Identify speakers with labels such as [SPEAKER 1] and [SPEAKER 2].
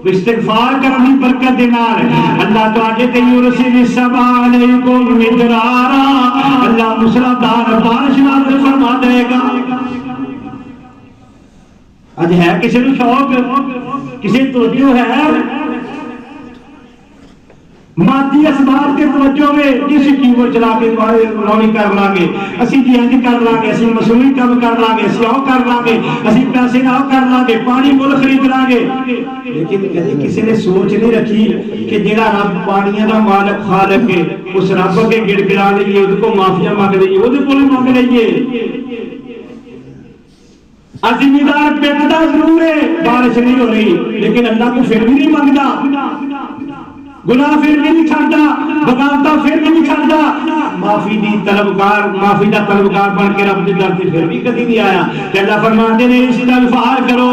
[SPEAKER 1] इस्तिगफार करने की बरकत दे नाल अल्लाह तुहाडे ते युरसिल समा अलैकुम मिदरारा, अल्लाह मूसलाधार बारिश नाज़िल फरमा देगा। अज है किसी को शौक, किसी तवज्जो है मादी असबाब के तवज्जो में किसी कीबोर्ड चला के रौनी कर लांगे, असी जी इंज कर लांगे, असी मसूरी काम कर लांगे, असी आओ कर लांगे, असी पैसे ना कर लांगे, पानी मुल खरीद लांगे। लेकिन कभी किसी ने सोच नहीं रखी कि जेड़ा रब पानियों का मालिक खालिक है उस रब के गिड़गिड़ा लीए, उसको माफिया मांग लीए, वो मांग लीए। जिम्मेदार पिटदा जरूर है, बारिश नहीं हो रही, लेकिन अल्लाह को फिर भी नहीं मंगता, गुनाह फिर भी नहीं छाड़ता, बगावता फिर भी नहीं छाड़ता, माफी दी तलबगार, माफी का तलबगार बन के रब के दर से फिर भी कभी नहीं आया। अल्लाह फरमाते ने इस्तिगफार करो,